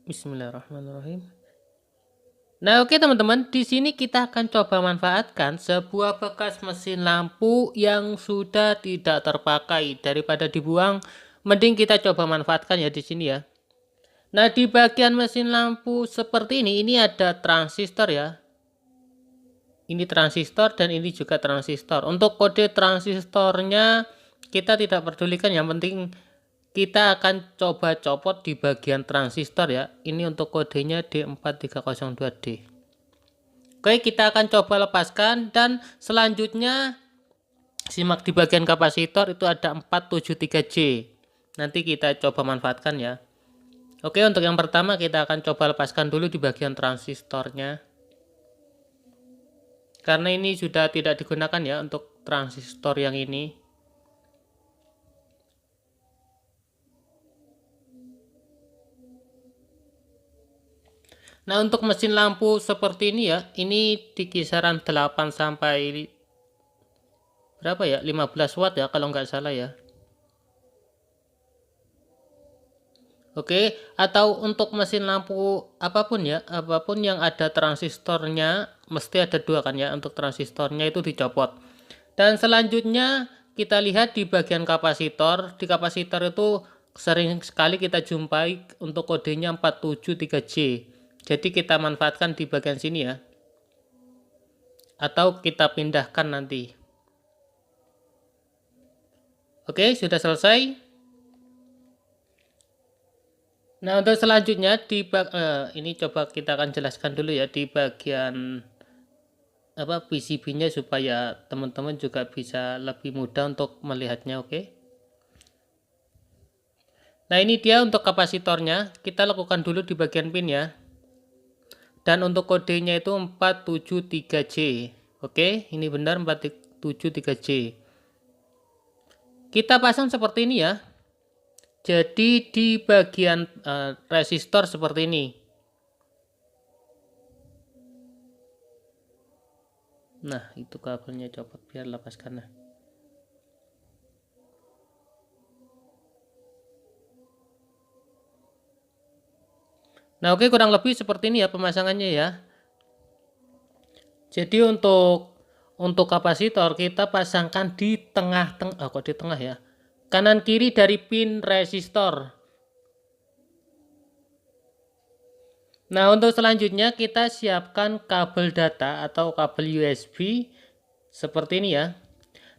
Bismillahirrahmanirrahim. Nah, oke teman-teman, di sini kita akan coba manfaatkan sebuah bekas mesin lampu yang sudah tidak terpakai. Daripada dibuang, mending kita coba manfaatkan ya di sini ya. Nah, di bagian mesin lampu seperti ini ada transistor ya. Ini transistor dan ini juga transistor. Untuk kode transistornya kita tidak pedulikan, yang penting kita akan coba copot di bagian transistor ya. Ini untuk kodenya D4302D. Oke, kita akan coba lepaskan dan selanjutnya simak di bagian kapasitor itu ada 473J. Nanti kita coba manfaatkan ya. Oke, untuk yang pertama kita akan coba lepaskan dulu di bagian transistornya. Karena ini sudah tidak digunakan ya untuk transistor yang ini. Nah, untuk mesin lampu seperti ini ya, ini di kisaran 8 sampai berapa ya? 15 watt ya kalau nggak salah ya. Oke, atau untuk mesin lampu apapun ya, apapun yang ada transistornya, mesti ada dua kan ya, untuk transistornya itu dicopot. Dan selanjutnya kita lihat di bagian kapasitor. Di kapasitor itu sering sekali kita jumpai untuk kodenya 473J. Jadi kita manfaatkan di bagian sini ya. Atau kita pindahkan nanti. Oke, sudah selesai. Nah, untuk selanjutnya ini coba kita akan jelaskan dulu ya di bagian PCB-nya supaya teman-teman juga bisa lebih mudah untuk melihatnya, oke? Nah, ini dia untuk kapasitornya. Kita lakukan dulu di bagian pin ya. Dan untuk kodenya itu 473J. Oke, ini benar 473J. Kita pasang seperti ini ya. Jadi di bagian resistor seperti ini. Nah, itu kabelnya copot biar lepaskan. Nah, oke, kurang lebih seperti ini ya pemasangannya ya. Jadi untuk kapasitor kita pasangkan di tengah-tengah, kok di tengah ya? Kanan kiri dari pin resistor. Nah, untuk selanjutnya kita siapkan kabel data atau kabel USB seperti ini ya.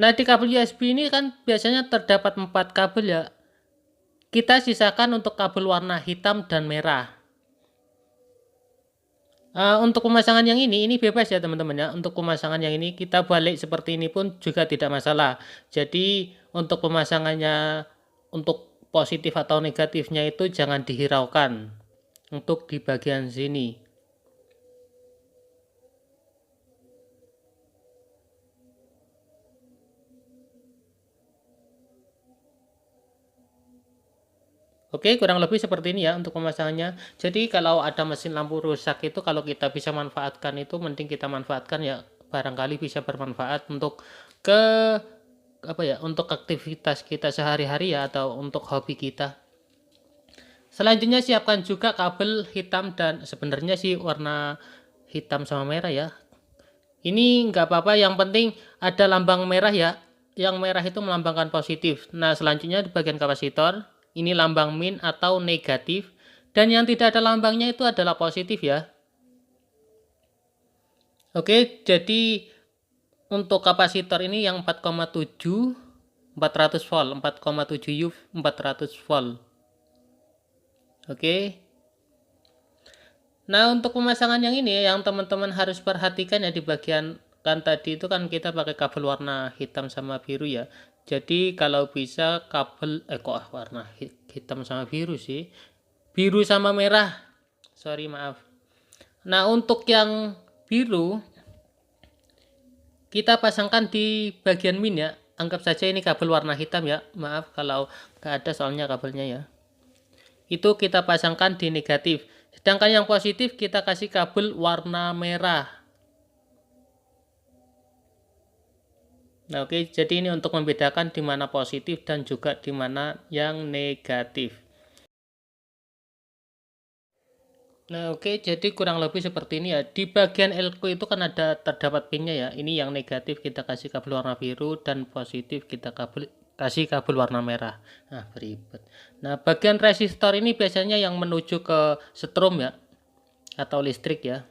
Nah, di kabel USB ini kan biasanya terdapat 4 kabel ya. Kita sisakan untuk kabel warna hitam dan merah. Untuk pemasangan yang ini bebas ya teman-teman ya. Untuk pemasangan yang ini kita balik seperti ini pun juga tidak masalah. Jadi untuk pemasangannya, untuk positif atau negatifnya itu jangan dihiraukan untuk di bagian sini. Oke, kurang lebih seperti ini ya untuk pemasangannya. Jadi kalau ada mesin lampu rusak itu, kalau kita bisa manfaatkan itu mending kita manfaatkan ya. Barangkali bisa bermanfaat untuk untuk aktivitas kita sehari-hari ya, atau untuk hobi kita. Selanjutnya siapkan juga kabel hitam dan sebenarnya sih warna hitam sama merah ya. Ini nggak apa-apa, yang penting ada lambang merah ya. Yang merah itu melambangkan positif. Nah, selanjutnya di bagian kapasitor ini lambang min atau negatif, dan yang tidak ada lambangnya itu adalah positif ya. Oke, jadi untuk kapasitor ini yang 4,7 400 volt, 4,7 U 400 volt. Oke. Nah, untuk pemasangan yang ini yang teman-teman harus perhatikan ya, di bagian kan tadi itu kan kita pakai kabel warna hitam sama biru ya. Jadi kalau bisa kabel warna hitam sama biru sih. Biru sama merah. Sorry, maaf. Nah, untuk yang biru kita pasangkan di bagian min ya. Anggap saja ini kabel warna hitam ya. Maaf kalau nggak ada soalnya kabelnya ya. Itu kita pasangkan di negatif. Sedangkan yang positif kita kasih kabel warna merah. Nah, oke, jadi ini untuk membedakan di mana positif dan juga di mana yang negatif. Nah, oke, jadi kurang lebih seperti ini ya. Di bagian elko itu kan ada terdapat pinnya ya. Ini yang negatif kita kasih kabel warna biru dan positif kita kasih kabel warna merah. Nah, beribet. Nah, bagian resistor ini biasanya yang menuju ke strom ya atau listrik ya.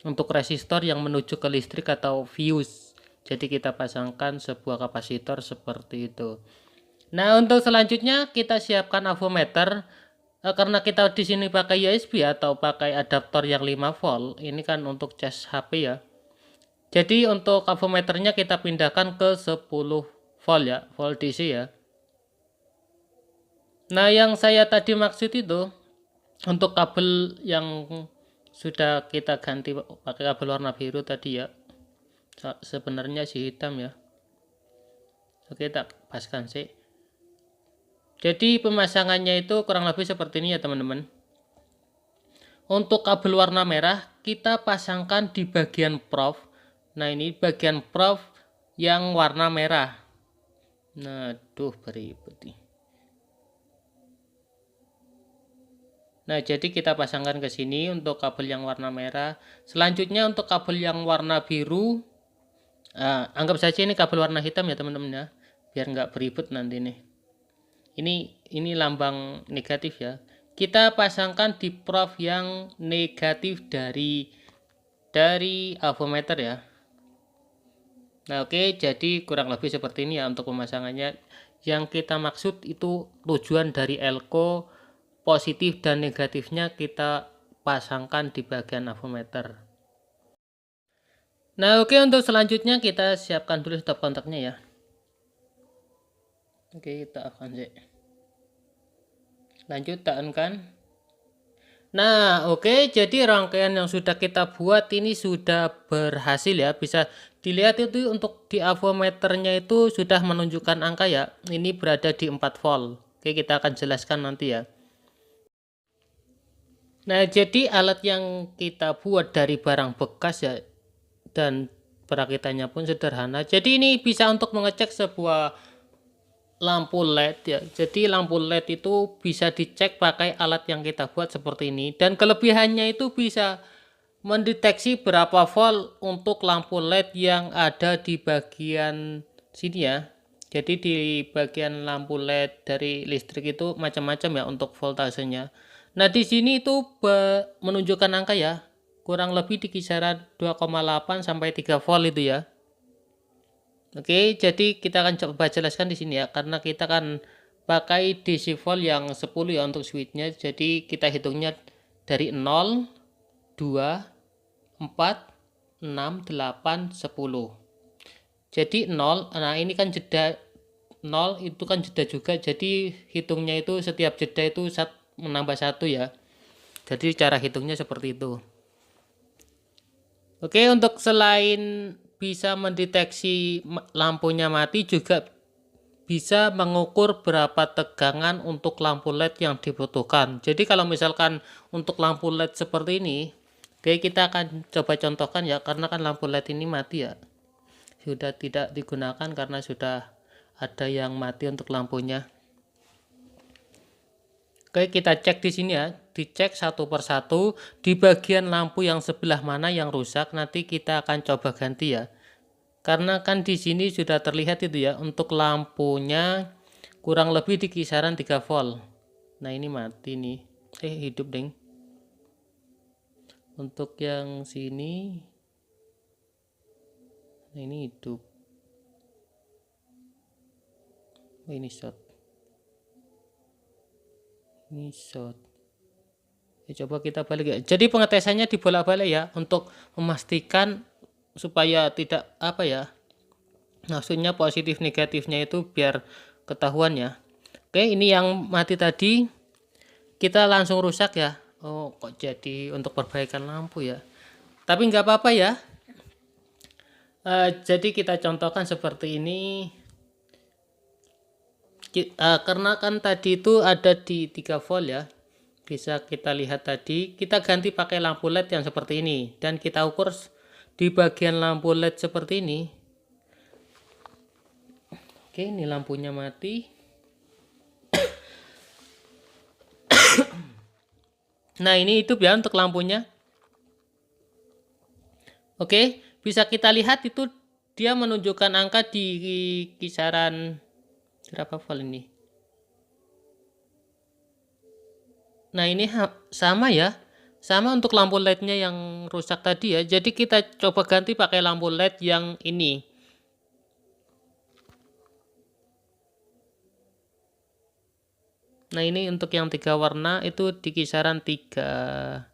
Untuk resistor yang menuju ke listrik atau fuse. Jadi kita pasangkan sebuah kapasitor seperti itu. Nah, untuk selanjutnya kita siapkan avometer. Karena kita di sini pakai USB atau pakai adaptor yang 5 volt, ini kan untuk cas HP ya. Jadi untuk avometernya kita pindahkan ke 10 volt ya, volt DC ya. Nah, yang saya tadi maksud itu untuk kabel yang sudah kita ganti pakai kabel warna biru tadi ya. Sebenarnya si hitam ya. Oke, tak paskan sih. Jadi pemasangannya itu kurang lebih seperti ini ya teman-teman. Untuk kabel warna merah kita pasangkan di bagian prof. Nah, ini bagian prof yang warna merah. Nah, beribet nih. Nah, jadi kita pasangkan ke sini untuk kabel yang warna merah. Selanjutnya untuk kabel yang warna biru, anggap saja ini kabel warna hitam ya teman-teman ya, biar nggak beribet nanti nih. Ini lambang negatif ya. Kita pasangkan di prof yang negatif dari avometer ya. Nah, oke, jadi kurang lebih seperti ini ya untuk pemasangannya. Yang kita maksud itu tujuan dari elko positif dan negatifnya kita pasangkan di bagian avometer. Nah, oke, untuk selanjutnya kita siapkan dulu stop kontaknya ya. Oke, kita akan sih. Lanjut, tekankan. Nah, oke, jadi rangkaian yang sudah kita buat ini sudah berhasil ya. Bisa dilihat itu untuk di avometernya itu sudah menunjukkan angka ya. Ini berada di 4 volt. Oke, kita akan jelaskan nanti ya. Nah, jadi alat yang kita buat dari barang bekas ya, dan perakitannya pun sederhana. Jadi ini bisa untuk mengecek sebuah lampu LED ya. Jadi lampu LED itu bisa dicek pakai alat yang kita buat seperti ini. Dan kelebihannya itu bisa mendeteksi berapa volt untuk lampu LED yang ada di bagian sini ya. Jadi di bagian lampu LED dari listrik itu macam-macam ya untuk voltasenya. Nah, di sini itu menunjukkan angka ya. Kurang lebih di kisaran 2,8 sampai 3 volt itu ya. Oke, jadi kita akan coba jelaskan di sini ya, karena kita kan pakai DC volt yang 10 ya untuk switchnya. Jadi kita hitungnya dari 0, 2, 4, 6, 8, 10. Jadi 0, nah ini kan jeda 0 itu kan jeda juga. Jadi hitungnya itu setiap jeda itu menambah 1 ya. Jadi cara hitungnya seperti itu. Oke, untuk selain bisa mendeteksi lampunya mati, juga bisa mengukur berapa tegangan untuk lampu LED yang dibutuhkan. Jadi kalau misalkan untuk lampu LED seperti ini, oke, kita akan coba contohkan ya, karena kan lampu LED ini mati ya, sudah tidak digunakan karena sudah ada yang mati untuk lampunya. Oke, kita cek di sini ya, dicek satu persatu di bagian lampu yang sebelah mana yang rusak. Nanti kita akan coba ganti ya. Karena kan di sini sudah terlihat itu ya, untuk lampunya kurang lebih di kisaran 3 volt. Nah, ini mati nih. Hidup deng. Untuk yang sini, nah ini hidup. Ini short. Ini short. Coba kita balik ya. Jadi pengetesannya dibolak-balik ya, untuk memastikan supaya tidak apa ya, maksudnya positif negatifnya itu biar ketahuan ya. Oke, ini yang mati tadi kita langsung rusak ya. Oh, kok jadi untuk perbaikan lampu ya, tapi nggak apa-apa ya. Jadi kita contohkan seperti ini. Karena kan tadi itu ada di 3 volt ya, bisa kita lihat tadi kita ganti pakai lampu LED yang seperti ini, dan kita ukur di bagian lampu LED seperti ini. Oke, ini lampunya mati. Nah, ini hidup ya untuk lampunya. Oke, bisa kita lihat itu dia menunjukkan angka di kisaran berapa volt ini. Nah, ini sama ya. Sama untuk lampu LED-nya yang rusak tadi ya. Jadi kita coba ganti pakai lampu LED yang ini. Nah, ini untuk yang 3 warna itu di kisaran 33.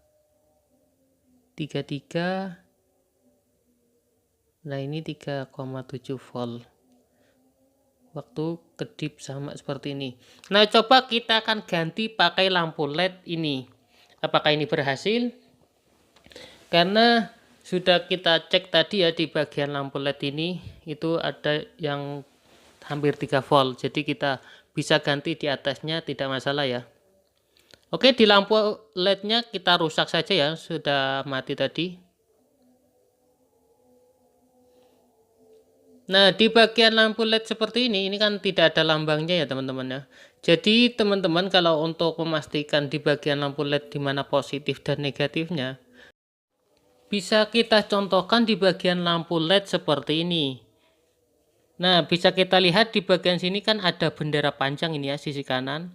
Nah, ini 3,7 volt. Waktu kedip sama seperti ini. Nah, coba kita akan ganti pakai lampu LED ini. Apakah ini berhasil? Karena sudah kita cek tadi ya di bagian lampu LED ini itu ada yang hampir 3 volt. Jadi kita bisa ganti di atasnya, tidak masalah ya. Oke, di lampu LED-nya kita rusak saja ya, sudah mati tadi. Nah, di bagian lampu LED seperti ini kan tidak ada lambangnya ya teman-teman ya. Jadi teman-teman kalau untuk memastikan di bagian lampu LED di mana positif dan negatifnya, bisa kita contohkan di bagian lampu LED seperti ini. Nah, bisa kita lihat di bagian sini kan ada bendera panjang ini ya, sisi kanan.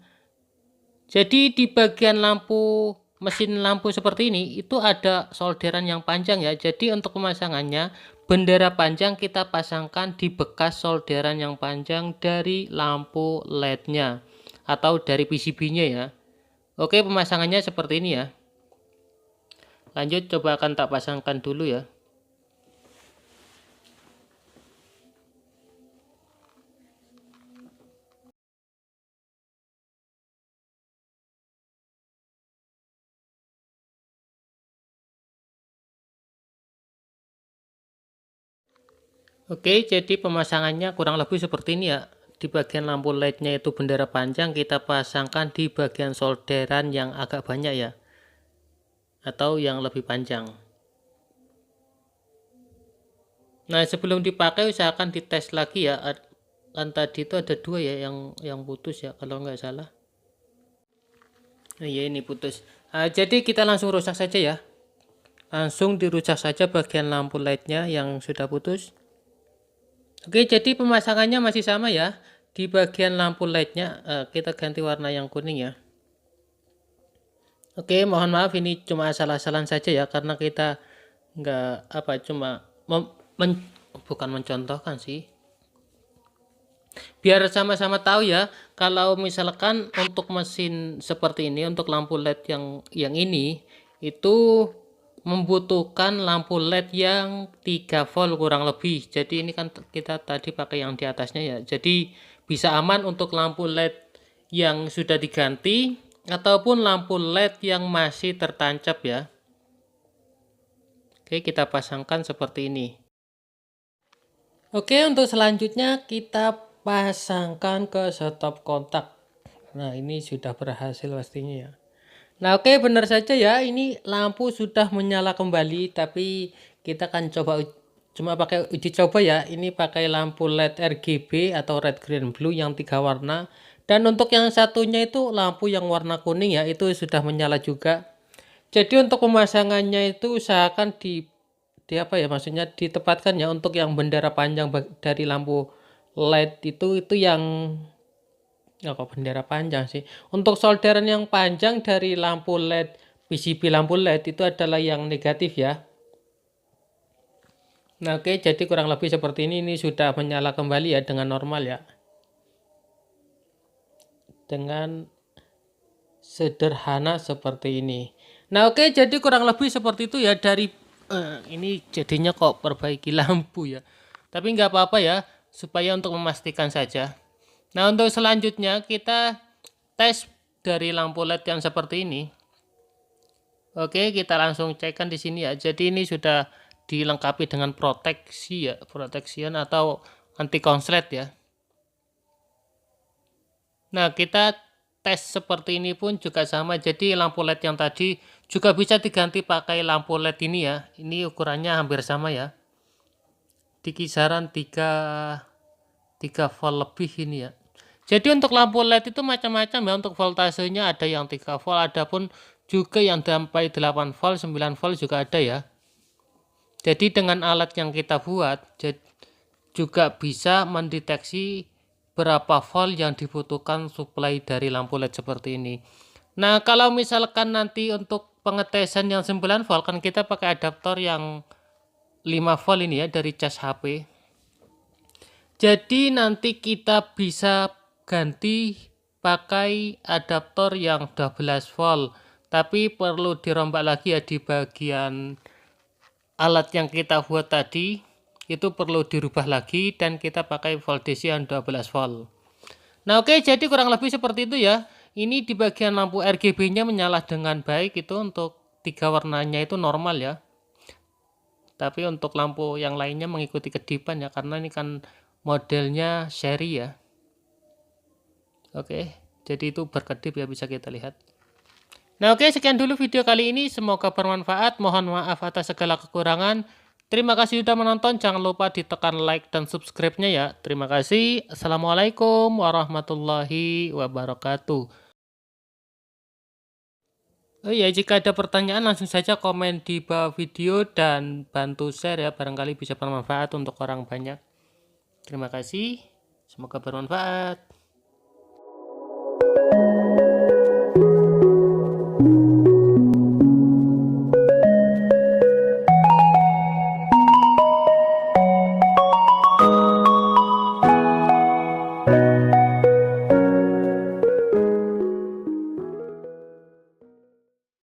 Jadi di bagian lampu mesin lampu seperti ini itu ada solderan yang panjang ya. Jadi untuk pemasangannya bendera panjang kita pasangkan di bekas solderan yang panjang dari lampu LED-nya atau dari PCB-nya ya. Oke, pemasangannya seperti ini ya. Lanjut, coba akan tak pasangkan dulu ya. Oke, jadi pemasangannya kurang lebih seperti ini ya. Di bagian lampu LED-nya itu bendera panjang kita pasangkan di bagian solderan yang agak banyak ya, atau yang lebih panjang. Nah, sebelum dipakai usahakan dites lagi ya. Kan tadi itu ada 2 ya yang putus ya kalau nggak salah. Nah, ya ini putus. Jadi kita langsung rusak saja ya. Langsung dirusak saja bagian lampu LED-nya yang sudah putus. Oke, jadi pemasangannya masih sama ya. Di bagian lampu LED-nya kita ganti warna yang kuning ya. Oke, mohon maaf ini cuma asal-asalan saja ya karena kita nggak cuma bukan mencontohkan sih. Biar sama-sama tahu ya, kalau misalkan untuk mesin seperti ini untuk lampu LED yang ini itu membutuhkan lampu LED yang 3 volt kurang lebih. Jadi ini kan kita tadi pakai yang di atasnya ya. Jadi bisa aman untuk lampu LED yang sudah diganti ataupun lampu LED yang masih tertancap ya. Oke, kita pasangkan seperti ini. Oke, untuk selanjutnya kita pasangkan ke stop kontak. Nah, ini sudah berhasil pastinya ya. Nah, oke, benar saja ya. Ini lampu sudah menyala kembali, tapi kita akan cuma pakai uji coba ya. Ini pakai lampu LED RGB atau red green blue yang 3 warna. Dan untuk yang satunya itu lampu yang warna kuning ya, itu sudah menyala juga. Jadi untuk pemasangannya itu usahakan di apa ya, maksudnya ditempatkan ya untuk yang bendera panjang dari lampu LED itu yang kok bendera panjang sih. Untuk solderan yang panjang dari lampu LED PCB lampu LED itu adalah yang negatif ya. Nah, oke, jadi kurang lebih seperti ini sudah menyala kembali ya dengan normal ya. Dengan sederhana seperti ini. Nah, oke, jadi kurang lebih seperti itu ya dari ini jadinya kok perbaiki lampu ya. Tapi nggak apa-apa ya, supaya untuk memastikan saja. Nah, untuk selanjutnya kita tes dari lampu LED yang seperti ini. Oke, kita langsung cekkan di sini ya. Jadi ini sudah dilengkapi dengan proteksi ya, protection atau anti konslet ya. Nah, kita tes seperti ini pun juga sama. Jadi lampu LED yang tadi juga bisa diganti pakai lampu LED ini ya. Ini ukurannya hampir sama ya. Di kisaran 3 volt lebih ini ya. Jadi untuk lampu LED itu macam-macam ya. Untuk voltasenya ada yang 3 volt, ada pun juga yang sampai 8 volt, 9 volt juga ada ya. Jadi dengan alat yang kita buat juga bisa mendeteksi berapa volt yang dibutuhkan suplai dari lampu LED seperti ini. Nah, kalau misalkan nanti untuk pengetesan yang 9 volt kan kita pakai adaptor yang 5 volt ini ya dari cas HP. Jadi nanti kita bisa ganti pakai adaptor yang 12 volt. Tapi perlu dirombak lagi ya di bagian alat yang kita buat tadi. Itu perlu dirubah lagi dan kita pakai voltage yang 12 volt. Nah oke, jadi kurang lebih seperti itu ya. Ini di bagian lampu RGB-nya menyala dengan baik, itu untuk 3 warnanya itu normal ya. Tapi untuk lampu yang lainnya mengikuti kedipan ya, karena ini kan modelnya seri ya. Oke, jadi itu berkedip ya, bisa kita lihat. Nah oke, sekian dulu video kali ini, semoga bermanfaat. Mohon maaf atas segala kekurangan. Terima kasih sudah menonton, jangan lupa ditekan like dan subscribe-nya ya. Terima kasih. Assalamualaikum warahmatullahi wabarakatuh. Oh ya, jika ada pertanyaan langsung saja komen di bawah video dan bantu share ya, barangkali bisa bermanfaat untuk orang banyak. Terima kasih, semoga bermanfaat.